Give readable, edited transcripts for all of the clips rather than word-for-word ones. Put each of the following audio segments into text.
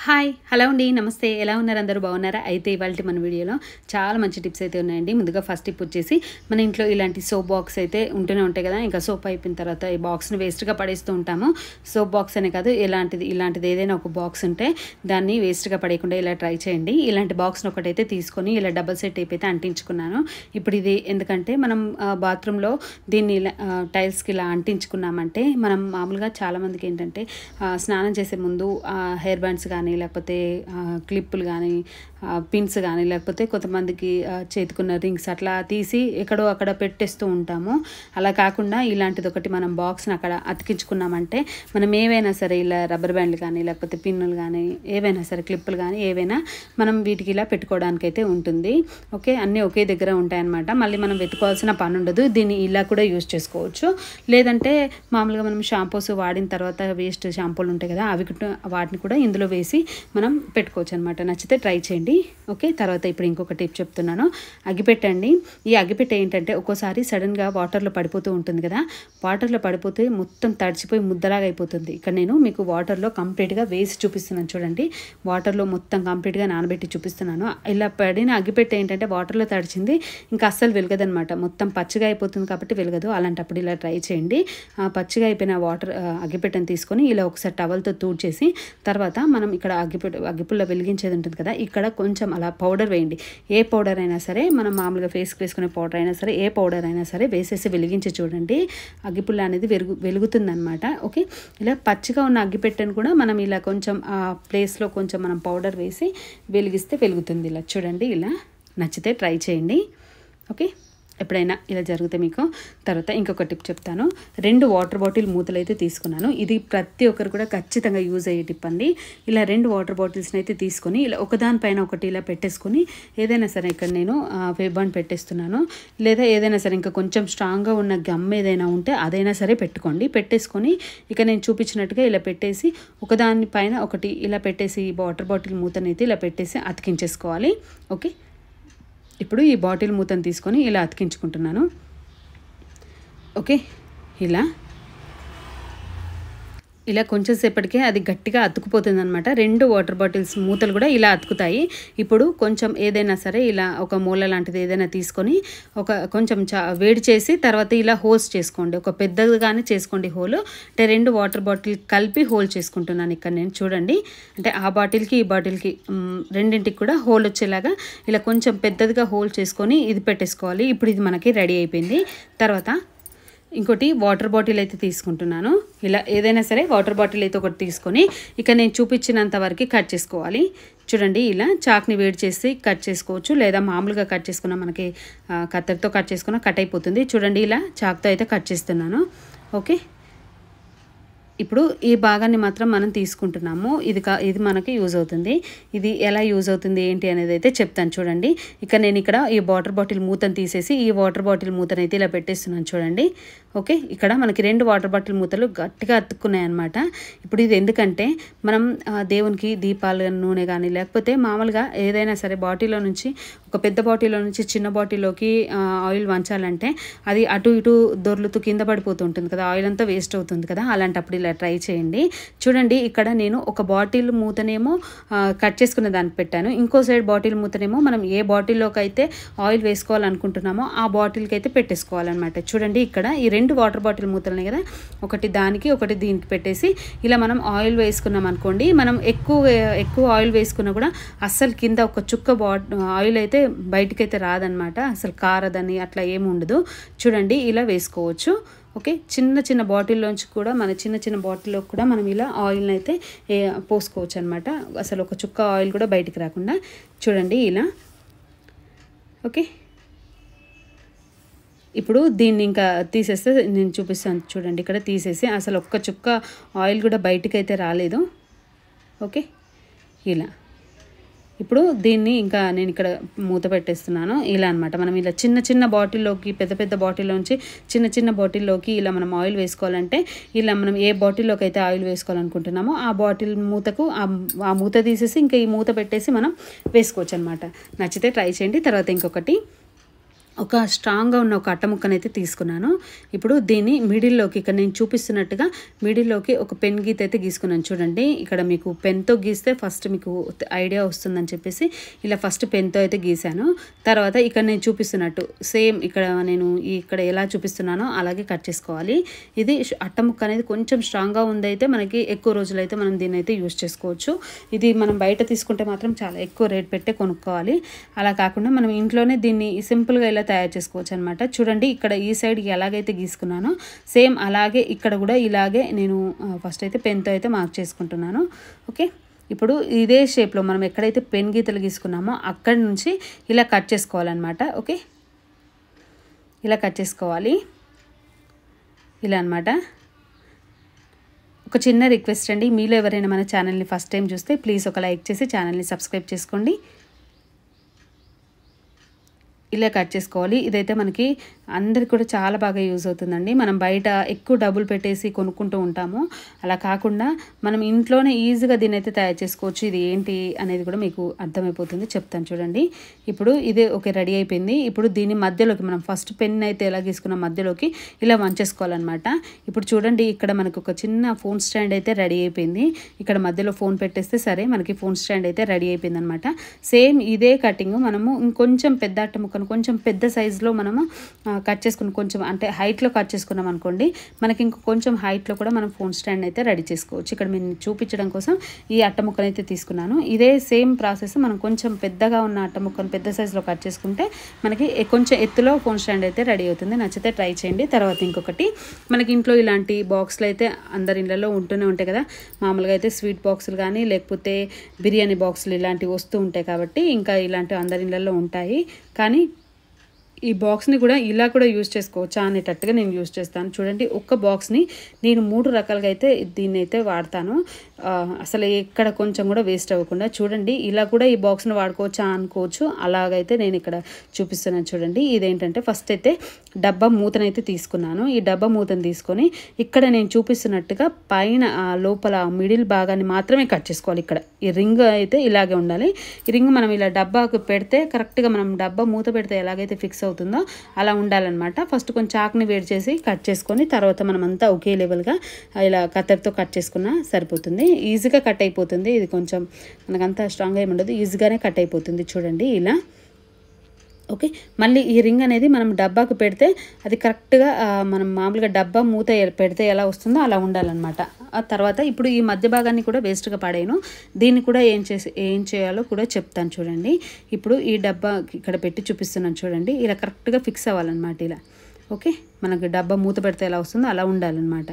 Hi hello అండి నమస్తే ఎలా ఉన్నారు అందరూ బాగున్నారా అయితే ఇవాళ మన వీడియోలో చాలా మంచి టిప్స్ అయితే ఉన్నాయండి ముందుగా ఫస్ట్ టిప్ వచ్చేసి మన ఇంట్లో ఇలాంటి సోప్ బాక్స్ అయితే ఉంటూనే ఉంటాయి కదా ఇంకా సోప్ అయిపోయిన తర్వాత ఈ బాక్స్ని వేస్ట్గా పడేస్తూ ఉంటాము సోప్ బాక్స్ అనే కాదు ఇలాంటిది ఏదైనా ఒక బాక్స్ ఉంటే దాన్ని వేస్ట్గా పడేయకుండా ఇలా ట్రై చేయండి ఇలాంటి బాక్స్ని ఒకటైతే తీసుకొని ఇలా డబల్ సెట్ టేప్ అయితే అంటించుకున్నాను ఇప్పుడు ఇది ఎందుకంటే మనం బాత్రూంలో దీన్ని టైల్స్కి ఇలా అంటించుకున్నామంటే మనం మామూలుగా చాలామందికి ఏంటంటే స్నానం చేసే ముందు హెయిర్ బ్యాండ్స్ కానీ లేకపోతే క్లిప్పులు కానీ పిన్స్ కానీ లేకపోతే కొంతమందికి చేతుకున్న రింగ్స్ అట్లా తీసి ఎక్కడో అక్కడ పెట్టేస్తూ ఉంటాము అలా కాకుండా ఇలాంటిది ఒకటి మనం బాక్స్ని అక్కడ అతికించుకున్నామంటే మనం ఏవైనా సరే ఇలా రబ్బర్ బ్యాండ్లు కానీ లేకపోతే పిన్నులు కానీ ఏవైనా సరే క్లిప్పులు కానీ ఏవైనా మనం వీటికి ఇలా పెట్టుకోవడానికి అయితే ఉంటుంది ఓకే అన్నీ ఒకే దగ్గర ఉంటాయన్నమాట మళ్ళీ మనం వెతుకోవాల్సిన పని ఉండదు దీన్ని ఇలా కూడా యూజ్ చేసుకోవచ్చు లేదంటే మామూలుగా మనం షాంపూస్ వాడిన తర్వాత వేస్ట్ షాంపూలు ఉంటాయి కదా వాటిని కూడా ఇందులో వేసి మనం పెట్టుకోవచ్చు అనమాట నచ్చితే ట్రై చేయండి ఓకే తర్వాత ఇప్పుడు ఇంకొక టిప్ చెప్తున్నాను అగ్గిపెట్టండి ఈ అగ్గిపెట్ట ఏంటంటే ఒక్కోసారి సడన్గా వాటర్లో పడిపోతూ ఉంటుంది కదా వాటర్లో పడిపోతే మొత్తం తడిచిపోయి ముద్దలాగా అయిపోతుంది ఇక్కడ నేను మీకు వాటర్లో కంప్లీట్గా వేసి చూపిస్తున్నాను చూడండి వాటర్లో మొత్తం కంప్లీట్గా నానబెట్టి చూపిస్తున్నాను ఇలా పడిన అగ్గిపెట్ట ఏంటంటే వాటర్లో తడిచింది ఇంకా అస్సలు వెలగదనమాట మొత్తం పచ్చిగా అయిపోతుంది కాబట్టి వెలగదు అలాంటప్పుడు ఇలా ట్రై చేయండి పచ్చిగా అయిపోయిన అగ్గిపెట్టను తీసుకొని ఇలా ఒకసారి టవల్తో తూడ్చేసి తర్వాత మనం ఇక్కడ అగ్గిపుల్ల వెలిగించేది ఉంటుంది కదా ఇక్కడ కొంచెం అలా పౌడర్ వేయండి ఏ పౌడర్ అయినా సరే మనం మామూలుగా ఫేస్కి వేసుకునే పౌడర్ అయినా సరే ఏ పౌడర్ అయినా సరే వేసేసి వెలిగించి చూడండి అగ్గిపుల్ల అనేది వెలుగుతుందనమాట ఓకే ఇలా పచ్చిగా ఉన్న అగ్గిపెట్టెను కూడా మనం ఇలా కొంచెం ఆ ప్లేస్లో కొంచెం మనం పౌడర్ వేసి వెలిగిస్తే వెలుగుతుంది ఇలా చూడండి ఇలా నచ్చితే ట్రై చేయండి ఓకే ఎప్పుడైనా ఇలా జరిగితే మీకు తర్వాత ఇంకొక టిప్ చెప్తాను 2 వాటర్ బాటిల్ మూతలు అయితే తీసుకున్నాను ఇది ప్రతి ఒక్కరు కూడా ఖచ్చితంగా యూజ్ అయ్యే టిప్ అండి ఇలా 2 వాటర్ బాటిల్స్ని అయితే తీసుకొని ఇలా ఒకదానిపైన ఒకటి ఇలా పెట్టేసుకొని ఏదైనా సరే ఇక్కడ నేను ఫేబ్ బాండ్ పెట్టేస్తున్నాను లేదా ఏదైనా సరే ఇంకా కొంచెం స్ట్రాంగ్గా ఉన్న గమ్ ఏదైనా ఉంటే అదైనా సరే పెట్టుకోండి పెట్టేసుకొని ఇక నేను చూపించినట్టుగా ఇలా పెట్టేసి ఒకదానిపైన ఒకటి ఇలా పెట్టేసి ఈ వాటర్ బాటిల్ మూతని అయితే ఇలా పెట్టేసి అతికించేసుకోవాలి ఓకే ఇప్పుడు ఈ బాటిల్ మూతను తీసుకొని ఇలా అతికించుకుంటున్నాను ఓకే ఇలా కొంచెం సేపటికే అది గట్టిగా అతుకుపోతుంది అనమాట 2 వాటర్ బాటిల్స్ మూతలు కూడా ఇలా అతుకుతాయి ఇప్పుడు కొంచెం ఏదైనా సరే ఇలా ఒక మూల లాంటిది ఏదైనా తీసుకొని కొంచెం వేడి చేసి తర్వాత ఇలా హోల్స్ చేసుకోండి ఒక పెద్దగానే చేసుకోండి హోల్ అంటే 2 వాటర్ బాటిల్ కలిపి హోల్ చేసుకుంటున్నాను ఇక్కడ నేను చూడండి అంటే ఆ బాటిల్కి ఈ బాటిల్కి రెండింటికి కూడా హోల్ వచ్చేలాగా ఇలా కొంచెం పెద్దదిగా హోల్ చేసుకొని ఇది పెట్టేసుకోవాలి ఇప్పుడు ఇది మనకి రెడీ అయిపోయింది తర్వాత ఇంకోటి వాటర్ బాటిల్ అయితే తీసుకుంటున్నాను ఇలా ఏదైనా సరే వాటర్ బాటిల్ అయితే ఒకటి తీసుకొని ఇక నేను చూపించినంత వరకు కట్ చేసుకోవాలి చూడండి ఇలా చాక్ని వేడి చేసి కట్ చేసుకోవచ్చు లేదా మామూలుగా కట్ చేసుకున్నా మనకి కత్తెరతో కట్ చేసుకున్నా కట్ అయిపోతుంది చూడండి ఇలా చాక్తో అయితే కట్ చేస్తున్నాను ఓకే ఇప్పుడు ఈ భాగాన్ని మాత్రం మనం తీసుకుంటున్నాము ఇది మనకి యూజ్ అవుతుంది ఇది ఎలా యూజ్ అవుతుంది ఏంటి అనేది అయితే చెప్తాను చూడండి నేను ఇక్కడ ఈ వాటర్ బాటిల్ మూతను తీసేసి ఈ వాటర్ బాటిల్ మూతను అయితే ఇలా పెట్టేస్తున్నాను చూడండి ఓకే ఇక్కడ మనకి 2 వాటర్ బాటిల్ మూతలు గట్టిగా అతుక్కున్నాయి అనమాట ఇప్పుడు ఇది ఎందుకంటే మనం దేవునికి దీపాల నూనె కానీ లేకపోతే మామూలుగా ఏదైనా సరే బాటిల్లో నుంచి ఒక పెద్ద బాటిల్లో నుంచి చిన్న బాటిల్లోకి ఆయిల్ వంచాలంటే అది అటు ఇటు దొర్లుతూ కింద పడిపోతూ ఉంటుంది కదా ఆయిల్ అంతా వేస్ట్ అవుతుంది కదా అలాంటప్పుడు ఇలా ట్రై చేయండి చూడండి ఇక్కడ నేను ఒక బాటిల్ మూతనేమో కట్ చేసుకున్న దానికి పెట్టాను ఇంకో సైడ్ బాటిల్ మూతనేమో మనం ఏ బాటిల్లోకి అయితే ఆయిల్ వేసుకోవాలనుకుంటున్నామో ఆ బాటిల్కి అయితే పెట్టేసుకోవాలన్నమాట చూడండి ఇక్కడ ఈ 2 వాటర్ బాటిల్ మూతలనే కదా ఒకటి దానికి ఒకటి దీనికి పెట్టేసి ఇలా మనం ఆయిల్ వేసుకున్నాం అనుకోండి మనం ఎక్కువ ఆయిల్ వేసుకున్నా కూడా అస్సలు కింద ఒక చుక్క ఆయిల్ అయితే బయటకైతే రాదనమాట అసలు కారదని అట్లా ఏమి ఉండదు చూడండి ఇలా వేసుకోవచ్చు ఓకే చిన్న బాటిల్లోంచి కూడా మన చిన్న బాటిల్లో కూడా మనం ఇలా ఆయిల్ని అయితే పోసుకోవచ్చు అనమాట అసలు ఒక చుక్క ఆయిల్ కూడా బయటికి రాకుండా చూడండి ఇలా ఓకే ఇప్పుడు దీన్ని ఇంకా తీసేస్తే నేను చూపిస్తాను చూడండి ఇక్కడ తీసేసి అసలు ఒక్క చుక్క ఆయిల్ కూడా బయటికి అయితే రాలేదు ఓకే ఇలా ఇప్పుడు దీన్ని ఇంకా నేను ఇక్కడ మూత పెట్టేస్తున్నాను ఇలా అనమాట మనం ఇలా చిన్న బాటిల్లోకి పెద్ద బాటిల్లోంచి చిన్న బాటిల్లోకి ఇలా మనం ఆయిల్ వేసుకోవాలంటే ఇలా మనం ఏ బాటిల్లోకి అయితే ఆయిల్ వేసుకోవాలనుకుంటున్నామో ఆ బాటిల్ మూతకు ఆ మూత తీసేసి ఇంకా ఈ మూత పెట్టేసి మనం వేసుకోవచ్చు అనమాట నచ్చితే ట్రై చేయండి తర్వాత ఇంకొకటి ఒక స్ట్రాంగ్గా ఉన్న ఒక అట్ట ముక్కనైతే తీసుకున్నాను. ఇప్పుడు దీన్ని మిడిల్లోకి ఇక్కడ నేను చూపిస్తున్నట్టుగా మిడిల్లోకి ఒక పెన్ గీత అయితే గీసుకున్నాను. చూడండి ఇక్కడ మీకు పెన్తో గీస్తే ఫస్ట్ మీకు ఐడియా వస్తుందని చెప్పేసి ఇలా ఫస్ట్ పెన్తో అయితే గీసాను. తర్వాత ఇక్కడ నేను చూపిస్తున్నట్టు సేమ్ ఇక్కడ నేను ఇక్కడ ఎలా చూపిస్తున్నానో అలాగే కట్ చేసుకోవాలి. ఇది అట్ట ముక్క అనేది కొంచెం స్ట్రాంగ్గా ఉందైతే మనకి ఎక్కువ రోజులైతే మనం దీన్ని అయితే యూజ్ చేసుకోవచ్చు. ఇది మనం బయట తీసుకుంటే మాత్రం చాలా ఎక్కువ రేట్ పెట్టే కొనుక్కోవాలి. అలా కాకుండా మనం ఇంట్లోనే దీన్ని సింపుల్గా ఇలా తయారు చేసుకోవచ్చు అనమాట. చూడండి ఇక్కడ ఈ సైడ్ ఎలాగైతే గీసుకున్నానో సేమ్ అలాగే ఇక్కడ కూడా ఇలాగే నేను ఫస్ట్ అయితే పెన్తో అయితే మార్క్ చేసుకుంటున్నాను. ఓకే, ఇప్పుడు ఇదే షేప్లో మనం ఎక్కడైతే పెన్ గీతలు గీసుకున్నామో అక్కడి నుంచి ఇలా కట్ చేసుకోవాలన్నమాట. ఓకే, ఇలా కట్ చేసుకోవాలి ఇలా అనమాట. ఒక చిన్న రిక్వెస్ట్ అండి, మీలో ఎవరైనా మన ఛానల్ని ఫస్ట్ టైం చూస్తే ప్లీజ్ ఒక లైక్ చేసి ఛానల్ని సబ్స్క్రైబ్ చేసుకోండి. ఇలా కట్ చేసుకోవాలి. ఇదైతే మనకి అందరికి కూడా చాలా బాగా యూజ్ అవుతుందండి. మనం బయట ఎక్కువ డబ్బులు పెట్టేసి కొనుక్కుంటూ ఉంటాము. అలా కాకుండా మనం ఇంట్లోనే ఈజీగా దీన్ని అయితే తయారు చేసుకోవచ్చు. ఇది ఏంటి అనేది కూడా మీకు అర్థమైపోతుంది, చెప్తాను చూడండి. ఇప్పుడు ఇదే ఓకే రెడీ అయిపోయింది. ఇప్పుడు దీని మధ్యలోకి మనం ఫస్ట్ పెన్ అయితే ఎలా గీసుకున్న మధ్యలోకి ఇలా వంచేసుకోవాలన్నమాట. ఇప్పుడు చూడండి ఇక్కడ మనకు ఒక చిన్న ఫోన్ స్టాండ్ అయితే రెడీ అయిపోయింది. ఇక్కడ మధ్యలో ఫోన్ పెట్టేస్తే సరే మనకి ఫోన్ స్టాండ్ అయితే రెడీ అయిపోయింది అనమాట. సేమ్ ఇదే కటింగ్ మనము ఇంకొంచెం పెద్ద అట్ట ముక్కను కొంచెం పెద్ద సైజులో మనము కట్ చేసుకుని కొంచెం అంటే హైట్లో కట్ చేసుకున్నాం అనుకోండి, మనకి ఇంకో కొంచెం హైట్లో కూడా మనం ఫోన్ స్టాండ్ అయితే రెడీ చేసుకోవచ్చు. ఇక్కడ నేను చూపించడం కోసం ఈ అట్ట ముక్కను అయితే తీసుకున్నాను. ఇదే సేమ్ ప్రాసెస్ మనం కొంచెం పెద్దగా ఉన్న అట్ట ముక్కను పెద్ద సైజులో కట్ చేసుకుంటే మనకి కొంచెం ఎత్తులో ఫోన్ స్టాండ్ అయితే రెడీ అవుతుంది. నచ్చితే ట్రై చేయండి. తర్వాత ఇంకొకటి మనకి ఇంట్లో ఇలాంటి బాక్సులు అయితే అందరి ఇళ్ళలో ఉంటూనే ఉంటాయి కదా. మామూలుగా అయితే స్వీట్ బాక్సులు కానీ లేకపోతే బిర్యానీ బాక్సులు ఇలాంటివి వస్తూ ఉంటాయి కాబట్టి ఇంకా ఇలాంటివి అందరి ఇళ్ళలో ఉంటాయి. కానీ ఈ బాక్స్ని కూడా ఇలా కూడా యూజ్ చేసుకోవచ్చా అనేటట్టుగా నేను యూజ్ చేస్తాను. చూడండి ఒక్క బాక్స్ని నేను 3 రకాలుగా అయితే దీన్ని అయితే వాడతాను. అసలు ఎక్కడ కొంచెం కూడా వేస్ట్ అవ్వకుండా. చూడండి ఇలా కూడా ఈ బాక్స్ని వాడుకోవచ్చా అనుకోవచ్చు. అలాగైతే నేను ఇక్కడ చూపిస్తున్నాను చూడండి. ఇదేంటంటే ఫస్ట్ అయితే డబ్బా మూతనైతే తీసుకున్నాను. ఈ డబ్బా మూతను తీసుకొని ఇక్కడ నేను చూపిస్తున్నట్టుగా పైన లోపల మిడిల్ భాగాన్ని మాత్రమే కట్ చేసుకోవాలి. ఇక్కడ ఈ రింగ్ అయితే ఇలాగే ఉండాలి. ఈ రింగ్ మనం ఇలా డబ్బాకు పెడితే కరెక్ట్గా మనం డబ్బా మూత పెడితే ఎలాగైతే ఫిక్స్ అవుతుందో అలా ఉండాలన్నమాట. ఫస్ట్ కొంచెం చాక్ని వేడి చేసి కట్ చేసుకొని తర్వాత మనం అంతా ఒకే లెవెల్గా ఇలా కత్తెరతో కట్ చేసుకున్నా సరిపోతుంది. ఈజీగా కట్ అయిపోతుంది. ఇది కొంచెం మనకంతా స్ట్రాంగ్గా ఏమి ఉండదు, ఈజీగానే కట్ అయిపోతుంది. చూడండి ఇలా. ఓకే, మళ్ళీ ఈ రింగ్ అనేది మనం డబ్బాకు పెడితే అది కరెక్ట్గా మనం మామూలుగా డబ్బా మూత పెడితే ఎలా వస్తుందో అలా ఉండాలన్నమాట. ఆ తర్వాత ఇప్పుడు ఈ మధ్య భాగాన్ని కూడా వేస్ట్గా పడేయను. దీన్ని కూడా ఏం చేయాలో కూడా చెప్తాను చూడండి. ఇప్పుడు ఈ డబ్బా ఇక్కడ పెట్టి చూపిస్తున్నాను చూడండి. ఇలా కరెక్ట్గా ఫిక్స్ అవ్వాలన్నమాట ఇలా. ఓకే, మనకు డబ్బా మూత పెడితే ఎలా వస్తుందో అలా ఉండాలన్నమాట.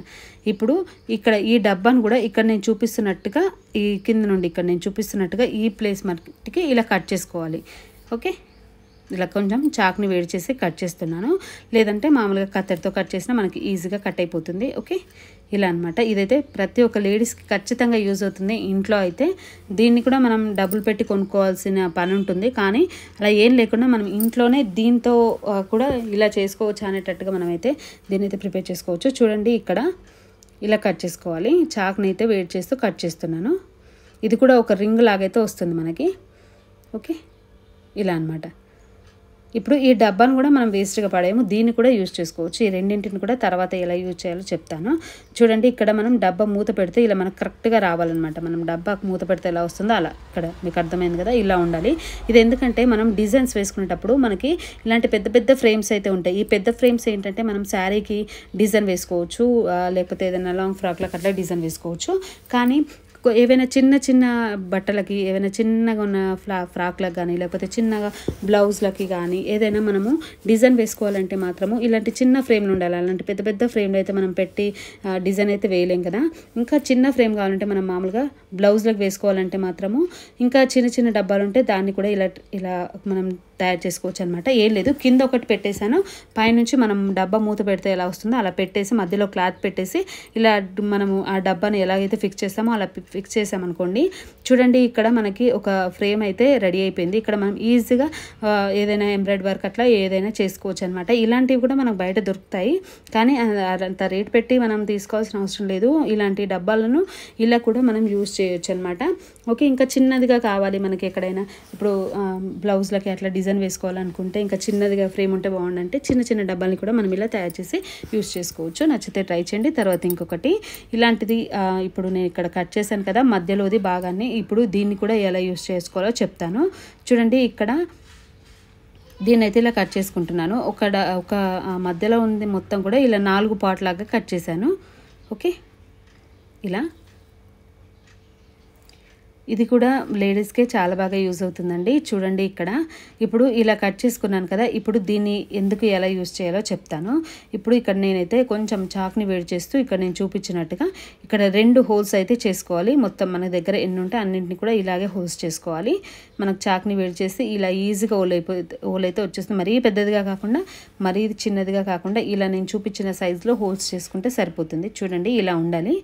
ఇప్పుడు ఇక్కడ ఈ డబ్బాను కూడా ఇక్కడ నేను చూపిస్తున్నట్టుగా ఈ కింద నుండి ఇక్కడ నేను చూపిస్తున్నట్టుగా ఈ ప్లేస్ మట్టికి ఇలా కట్ చేసుకోవాలి. ఓకే, ఇలా కొంచెం చాక్ని వేడి చేసి కట్ చేస్తున్నాను. లేదంటే మామూలుగా కత్తెరతో కట్ చేసినా మనకి ఈజీగా కట్ అయిపోతుంది. ఓకే, ఇలా అనమాట. ఇదైతే ప్రతి ఒక్క లేడీస్కి ఖచ్చితంగా యూజ్ అవుతుంది. ఇంట్లో అయితే దీన్ని కూడా మనం డబ్బులు పెట్టి కొనుక్కోవాల్సిన పని ఉంటుంది. కానీ అలా ఏం లేకుండా మనం ఇంట్లోనే దీంతో కూడా ఇలా చేసుకోవచ్చు అనేటట్టుగా మనమైతే దీన్ని అయితే ప్రిపేర్ చేసుకోవచ్చు. చూడండి ఇక్కడ ఇలా కట్ చేసుకోవాలి. చాక్ని అయితే వేడి చేస్తూ కట్ చేస్తున్నాను. ఇది కూడా ఒక రింగ్ లాగైతే వస్తుంది మనకి. ఓకే, ఇలా అనమాట. ఇప్పుడు ఈ డబ్బాను కూడా మనం వేస్ట్గా పడేయము, దీన్ని కూడా యూజ్ చేసుకోవచ్చు. ఈ రెండింటిని కూడా తర్వాత ఎలా యూజ్ చేయాలో చెప్తాను. చూడండి ఇక్కడ మనం డబ్బా మూత పెడితే ఇలా మనకు కరెక్ట్గా రావాలన్నమాట. మనం డబ్బాకు మూత పెడితే ఎలా వస్తుందో అలా ఇక్కడ మీకు అర్థమైంది కదా, ఇలా ఉండాలి. ఇది ఎందుకంటే మనం డిజైన్స్ వేసుకునేటప్పుడు మనకి ఇలాంటి పెద్ద పెద్ద ఫ్రేమ్స్ అయితే ఉంటాయి. ఈ పెద్ద ఫ్రేమ్స్ ఏంటంటే మనం శారీకి డిజైన్ వేసుకోవచ్చు, లేకపోతే ఏదైనా లాంగ్ ఫ్రాక్లకు అట్లా డిజైన్ వేసుకోవచ్చు. కానీ ఏవైనా చిన్న చిన్న బట్టలకి ఏవైనా చిన్నగా ఉన్న ఫ్రాక్లకు కానీ లేకపోతే చిన్నగా బ్లౌజ్లకి కానీ ఏదైనా మనము డిజైన్ వేసుకోవాలంటే మాత్రము ఇలాంటి చిన్న ఫ్రేమ్లు ఉండాలి. అలాంటి పెద్ద పెద్ద ఫ్రేమ్లు అయితే మనం పెట్టి డిజైన్ అయితే వేయలేం కదా. ఇంకా చిన్న ఫ్రేమ్ కావాలంటే మనం మామూలుగా బ్లౌజ్లకు వేసుకోవాలంటే మాత్రము ఇంకా చిన్న చిన్న డబ్బాలు ఉంటే దాన్ని కూడా ఇలా మనం తయారు చేసుకోవచ్చు అనమాట. ఏం లేదు, కింద ఒకటి పెట్టేశాను, పైనుంచి మనం డబ్బా మూత పెడితే ఎలా వస్తుందో అలా పెట్టేసి మధ్యలో క్లాత్ పెట్టేసి ఇలా మనము ఆ డబ్బాని ఎలాగైతే ఫిక్స్ చేస్తామో అలా ఫిక్స్ చేసామనుకోండి. చూడండి ఇక్కడ మనకి ఒక ఫ్రేమ్ అయితే రెడీ అయిపోయింది. ఇక్కడ మనం ఈజీగా ఏదైనా ఎంబ్రాయిడరీ వర్క్ అట్లా ఏదైనా చేసుకోవచ్చు అనమాట. ఇలాంటివి కూడా మనకు బయట దొరుకుతాయి, కానీ అంత రేట్ పెట్టి మనం తీసుకోవాల్సిన అవసరం లేదు. ఇలాంటి డబ్బాలను ఇలా కూడా మనం యూజ్ చేయొచ్చు అనమాట. ఓకే, ఇంకా చిన్నదిగా కావాలి మనకి ఎక్కడైనా ఇప్పుడు బ్లౌజ్లకి అట్లా డిజైన్ డిజైన్ వేసుకోవాలనుకుంటే ఇంకా చిన్నదిగా ఫ్రేమ్ ఉంటే బాగుండంటే చిన్న చిన్న డబ్బాలని కూడా మనం ఇలా తయారు చేసి యూస్ చేసుకోవచ్చు. నచ్చితే ట్రై చేయండి. తర్వాత ఇంకొకటి ఇలాంటిది ఇప్పుడు నేను ఇక్కడ కట్ చేశాను కదా మధ్యలోది భాగాన్ని, ఇప్పుడు దీన్ని కూడా ఎలా యూస్ చేసుకోవాలో చెప్తాను చూడండి. ఇక్కడ దీన్ని అయితే ఇలా కట్ చేసుకుంటున్నాను. ఒక మధ్యలో ఉంది మొత్తం కూడా ఇలా 4 పార్ట్ లాగా కట్ చేశాను. ఓకే, ఇలా ఇది కూడా లేడీస్కే చాలా బాగా యూజ్ అవుతుందండి. చూడండి ఇక్కడ ఇప్పుడు ఇలా కట్ చేసుకున్నాను కదా, ఇప్పుడు దీన్ని ఎందుకు ఎలా యూజ్ చేయాలో చెప్తాను. ఇప్పుడు ఇక్కడ నేనైతే కొంచెం చాక్ని వేడి చేస్తూ ఇక్కడ నేను చూపించినట్టుగా ఇక్కడ 2 హోల్స్ అయితే చేసుకోవాలి. మొత్తం మన దగ్గర ఎన్ని ఉంటే అన్నింటిని కూడా ఇలాగే హోల్స్ చేసుకోవాలి. మనకు చాక్ని వేడి చేసి ఇలా ఈజీగా హోల్ అయితే వచ్చేస్తుంది. మరీ పెద్దదిగా కాకుండా మరీ చిన్నదిగా కాకుండా ఇలా నేను చూపించిన సైజులో హోల్స్ చేసుకుంటే సరిపోతుంది. చూడండి ఇలా ఉండాలి.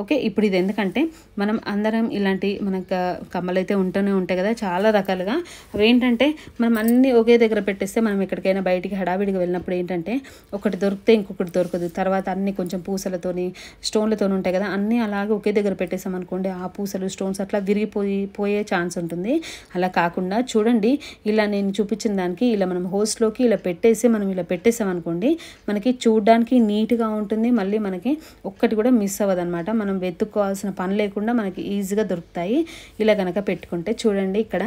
ఓకే, ఇప్పుడు ఇది ఎందుకంటే మనం అందరం ఇలాంటి మనకు కమ్మలు అయితే ఉంటూనే ఉంటాయి కదా చాలా రకాలుగా. అవి ఏంటంటే మనం అన్నీ ఒకే దగ్గర పెట్టేస్తే మనం ఎక్కడికైనా బయటికి హడావిడిగా వెళ్ళినప్పుడు ఏంటంటే ఒకటి దొరికితే ఇంకొకటి దొరకదు. తర్వాత అన్నీ కొంచెం పూసలతోని స్టోన్లతో ఉంటాయి కదా, అన్నీ అలాగే ఒకే దగ్గర పెట్టేసాం అనుకోండి ఆ పూసలు స్టోన్స్ అట్లా విరిగిపోయే ఛాన్స్ ఉంటుంది. అలా కాకుండా చూడండి ఇలా నేను చూపించిన దానికి ఇలా మనం హోల్స్లోకి ఇలా పెట్టేసి మనం ఇలా పెట్టేసాం అనుకోండి మనకి చూడడానికి నీట్గా ఉంటుంది. మళ్ళీ మనకి ఒక్కటి కూడా మిస్ అవ్వదు అనమాట. మనం వెతుక్కోవాల్సిన పని లేకుండా మనకి ఈజీగా దొరుకుతాయి ఇలా కనుక పెట్టుకుంటే. చూడండి ఇక్కడ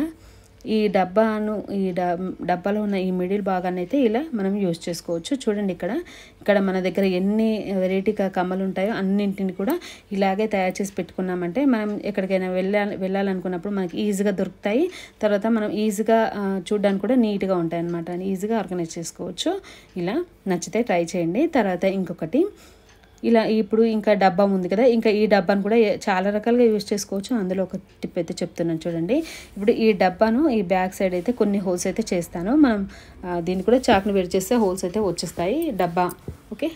ఈ డబ్బాలో ఉన్న ఈ మిడిల్ భాగాన్ని అయితే ఇలా మనం యూజ్ చేసుకోవచ్చు. చూడండి ఇక్కడ మన దగ్గర ఎన్ని వెరైటీగా కమ్మలు ఉంటాయో అన్నింటిని కూడా ఇలాగే తయారు చేసి పెట్టుకున్నామంటే మనం ఎక్కడికైనా వెళ్ళాలనుకున్నప్పుడు మనకి ఈజీగా దొరుకుతాయి. తర్వాత మనం ఈజీగా చూడడానికి కూడా నీట్గా ఉంటాయి అన్నమాట. ఈజీగా ఆర్గనైజ్ చేసుకోవచ్చు. ఇలా నచ్చితే ట్రై చేయండి. తర్వాత ఇంకొకటి ఇలా ఇప్పుడు ఇంకా డబ్బా ఉంది కదా, ఇంకా ఈ డబ్బాను కూడా చాలా రకాలుగా యూజ్ చేసుకోవచ్చు. అందులో ఒక టిప్ అయితే చెప్తున్నాను చూడండి. ఇప్పుడు ఈ డబ్బాను ఈ బ్యాక్ సైడ్ అయితే కొన్ని హోల్స్ అయితే చేస్తాను. మనం దీన్ని కూడా చాక్ని వేడి చేస్తే హోల్స్ అయితే వచ్చేస్తాయి డబ్బా. ఓకే,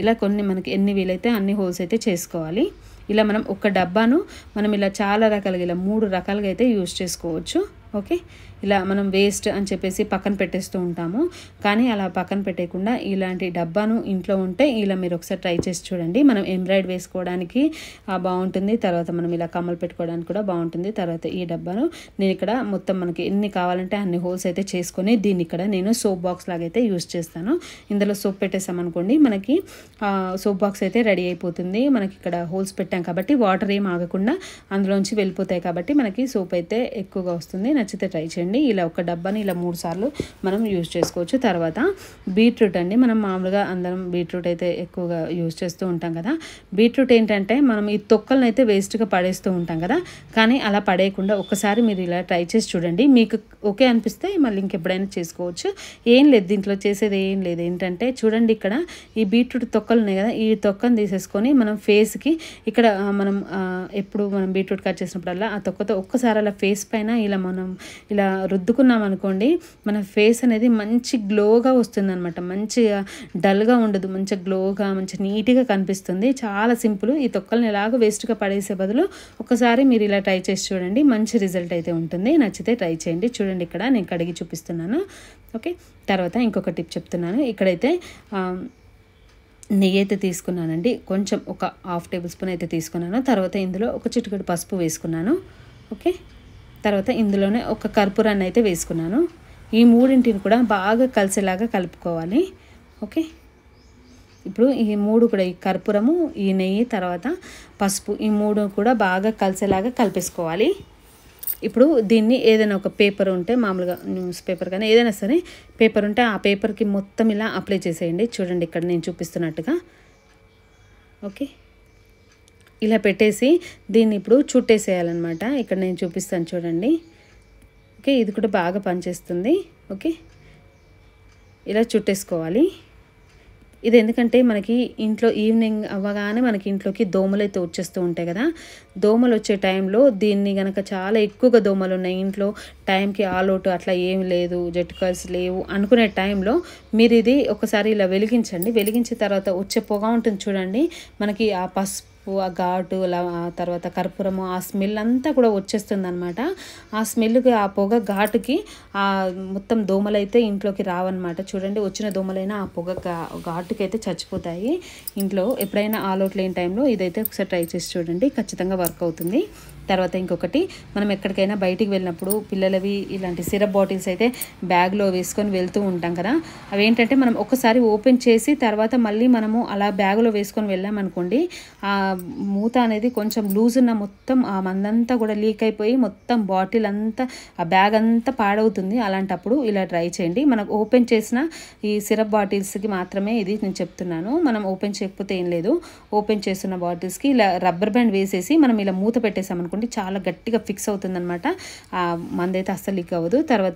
ఇలా కొన్ని మనకి ఎన్ని వీలైతే అన్ని హోల్స్ అయితే చేసుకోవాలి. ఇలా మనం ఒక డబ్బాను మనం ఇలా చాలా రకాలుగా ఇలా 3 రకాలుగా అయితే యూజ్ చేసుకోవచ్చు. ఓకే, ఇలా మనం వేస్ట్ అని చెప్పేసి పక్కన పెట్టేస్తూ ఉంటాము, కానీ అలా పక్కన పెట్టేయకుండా ఇలాంటి డబ్బాను ఇంట్లో ఉంటే ఇలా మీరు ఒకసారి ట్రై చేసి చూడండి. మనం ఎంబ్రాయిడ్ వేసుకోవడానికి బాగుంటుంది. తర్వాత మనం ఇలా కమ్మలు పెట్టుకోవడానికి కూడా బాగుంటుంది. తర్వాత ఈ డబ్బాను నేను ఇక్కడ మొత్తం మనకి ఎన్ని కావాలంటే అన్ని హోల్స్ అయితే చేసుకొని దీన్ని ఇక్కడ నేను సోప్ బాక్స్ లాగా అయితే యూజ్ చేస్తాను. ఇందులో సోప్ పెట్టేసామనుకోండి మనకి సోప్ బాక్స్ అయితే రెడీ అయిపోతుంది. మనకి ఇక్కడ హోల్స్ పెట్టాం కాబట్టి వాటర్ ఏం ఆగకుండా అందులోంచి వెళ్ళిపోతాయి కాబట్టి మనకి సోప్ అయితే ఎక్కువగా వస్తుంది. నచ్చితే ట్రై చేయండి. ఇలా ఒక డబ్బాని ఇలా 3 సార్లు మనం యూజ్ చేసుకోవచ్చు. తర్వాత బీట్రూట్ అండి, మనం మామూలుగా అందరం బీట్రూట్ అయితే ఎక్కువగా యూజ్ చేస్తూ ఉంటాం కదా. బీట్రూట్ ఏంటంటే మనం ఈ తొక్కలను అయితే వేస్ట్గా పడేస్తూ ఉంటాం కదా, కానీ అలా పడేయకుండా ఒకసారి మీరు ఇలా ట్రై చేసి చూడండి. మీకు ఓకే అనిపిస్తే మళ్ళీ ఇంకెప్పుడైనా చేసుకోవచ్చు. ఏం లేదు, దీంట్లో చేసేది ఏం లేదు. ఏంటంటే చూడండి ఇక్కడ ఈ బీట్రూట్ తొక్కలు ఉన్నాయి కదా, ఈ తొక్కను తీసేసుకొని మనం ఫేస్కి ఇక్కడ మనం ఎప్పుడు మనం బీట్రూట్ కట్ చేసినప్పుడల్లా ఆ తొక్కతో ఒక్కసారి అలా ఫేస్ పైన ఇలా మనం ఇలా రుద్దుకున్నాం అనుకోండి మన ఫేస్ అనేది మంచి గ్లోగా వస్తుంది అనమాట. మంచిగా డల్గా ఉండదు, మంచిగా గ్లోగా మంచి నీట్గా కనిపిస్తుంది. చాలా సింపుల్. ఈ తొక్కలను ఎలాగో వేస్ట్గా పడేసే బదులు ఒకసారి మీరు ఇలా ట్రై చేసి చూడండి, మంచి రిజల్ట్ అయితే ఉంటుంది. నచ్చితే ట్రై చేయండి. చూడండి ఇక్కడ నేను కడిగి చూపిస్తున్నాను. ఓకే, తర్వాత ఇంకొక టిప్ చెప్తున్నాను. ఇక్కడైతే నెయ్యి అయితే తీసుకున్నానండి, కొంచెం ఒక 1/2 టేబుల్ స్పూన్ అయితే తీసుకున్నాను. తర్వాత ఇందులో ఒక చిటికెడు పసుపు వేసుకున్నాను. ఓకే, తర్వాత ఇందులోనే ఒక కర్పూరాన్ని అయితే వేసుకున్నాను. ఈ 3ంటిని కూడా బాగా కలిసేలాగా కలుపుకోవాలి. ఓకే, ఇప్పుడు ఈ 3 కూడా ఈ కర్పూరము, ఈ నెయ్యి, తర్వాత పసుపు, ఈ 3 కూడా బాగా కలిసేలాగా కలిపేసుకోవాలి. ఇప్పుడు దీన్ని ఏదైనా ఒక పేపర్ ఉంటే మామూలుగా న్యూస్ పేపర్ కానీ ఏదైనా సరే పేపర్ ఉంటే ఆ పేపర్కి మొత్తం ఇలా అప్లై చేసేయండి. చూడండి ఇక్కడ నేను చూపిస్తున్నట్టుగా. ఓకే, ఇలా పెట్టేసి దీన్ని ఇప్పుడు చుట్టేసేయాలన్నమాట. ఇక్కడ నేను చూపిస్తాను చూడండి. ఓకే, ఇది కూడా బాగా పనిచేస్తుంది. ఓకే, ఇలా చుట్టేసుకోవాలి. ఇది ఎందుకంటే మనకి ఇంట్లో ఈవినింగ్ అవ్వగానే మనకి ఇంట్లోకి దోమలు అయితే వచ్చేస్తూ ఉంటాయి కదా. దోమలు వచ్చే టైంలో దీన్ని కనుక చాలా ఎక్కువగా దోమలు ఉన్నాయి ఇంట్లో, టైంకి ఆల్ అవుట్ అట్లా ఏం లేదు, జెట్ కాయిల్స్ లేవు అనుకునే టైంలో మీరు ఇది ఒకసారి ఇలా వెలిగించండి. వెలిగించిన తర్వాత వచ్చే పొగ ఉంటుంది చూడండి, మనకి ఆ పసుపు, ఆ ఘాటు, తర్వాత కర్పూరము, ఆ స్మెల్ అంతా కూడా వచ్చేస్తుంది అనమాట. ఆ స్మెల్కి, ఆ పొగ ఘాటుకి ఆ మొత్తం దోమలైతే ఇంట్లోకి రావన్నమాట. చూడండి, వచ్చిన దోమలైనా ఆ పొగ ఘాటుకి అయితే చచ్చిపోతాయి. ఇంట్లో ఎప్పుడైనా ఆల్ అవుట్ లేని టైంలో ఇదైతే ఒకసారి ట్రై చేసి చూడండి, ఖచ్చితంగా వర్క్ అవుతుంది. తర్వాత ఇంకొకటి, మనం ఎక్కడికైనా బయటికి వెళ్ళినప్పుడు పిల్లలవి ఇలాంటి సిరప్ బాటిల్స్ అయితే బ్యాగ్లో వేసుకొని వెళ్తూ ఉంటాం కదా. అవి ఏంటంటే మనం ఒకసారి ఓపెన్ చేసి తర్వాత మళ్ళీ మనము అలా బ్యాగ్లో వేసుకొని వెళ్ళామనుకోండి, ఆ మూత అనేది కొంచెం లూజ్ ఉన్న మొత్తం ఆ మందంతా కూడా లీక్ అయిపోయి మొత్తం బాటిల్ అంతా ఆ బ్యాగ్ అంతా పాడవుతుంది. అలాంటప్పుడు ఇలా ట్రై చేయండి. మనకు ఓపెన్ చేసిన ఈ సిరప్ బాటిల్స్కి మాత్రమే ఇది నేను చెప్తున్నాను. మనం ఓపెన్ చేయకపోతే ఏం లేదు. ఓపెన్ చేస్తున్న బాటిల్స్కి ఇలా రబ్బర్ బ్యాండ్ వేసేసి మనం ఇలా మూత పెట్టేసామనుకోండి, చాలా గట్టిగా ఫిక్స్ అవుతుందన్నమాట. ఆ మందైతే అస్సలు లీక్ అవ్వదు. తర్వాత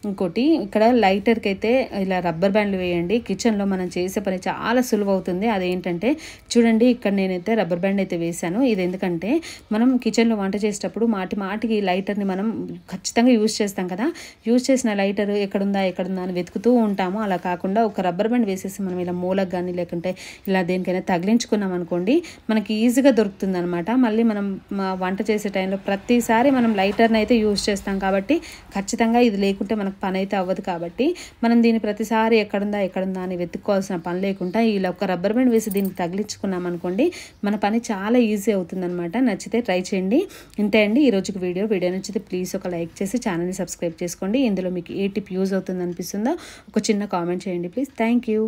ఇంకోటి, ఇక్కడ లైటర్కి అయితే ఇలా రబ్బర్ బ్యాండ్లు వేయండి. కిచెన్లో మనం చేసే పని చాలా సులువు అవుతుంది. అదేంటంటే చూడండి, ఇక్కడ నేనైతే రబ్బర్ బ్యాండ్ అయితే వేశాను. ఇది ఎందుకంటే మనం కిచెన్లో వంట చేసేటప్పుడు మాటికి లైటర్ని మనం ఖచ్చితంగా యూజ్ చేస్తాం కదా. యూజ్ చేసిన లైటర్ ఎక్కడుందా అని వెతుకుతూ ఉంటాము. అలా కాకుండా ఒక రబ్బర్ బ్యాండ్ వేసేసి మనం ఇలా మూలకు కానీ లేకుంటే ఇలా దేనికైనా తగిలించుకున్నాం అనుకోండి, మనకి ఈజీగా దొరుకుతుంది అనమాట. మళ్ళీ మనం వంట చేసే టైంలో ప్రతిసారి మనం లైటర్ని అయితే యూజ్ చేస్తాం కాబట్టి ఖచ్చితంగా ఇది లేకుంటే మనకు పని అయితే అవ్వదు. కాబట్టి మనం దీన్ని ప్రతిసారి ఎక్కడుందా అని వెతుక్కోవాల్సిన పని లేకుండా ఇలా ఒక రబ్బర్ బ్యాండ్ వేసి దీన్ని తగిలించుకున్నాం అనుకోండి, మన పని చాలా ఈజీ అవుతుందన్నమాట. నచ్చితే ట్రై చేయండి. ఇంతే అండి ఈరోజుకి వీడియో నచ్చితే ప్లీజ్ ఒక లైక్ చేసి ఛానల్ని సబ్స్క్రైబ్ చేసుకోండి. ఇందులో మీకు ఏ టిప్ యూజ్ అవుతుంది అనిపిస్తుందో ఒక చిన్న కామెంట్ చేయండి ప్లీజ్. Thank you.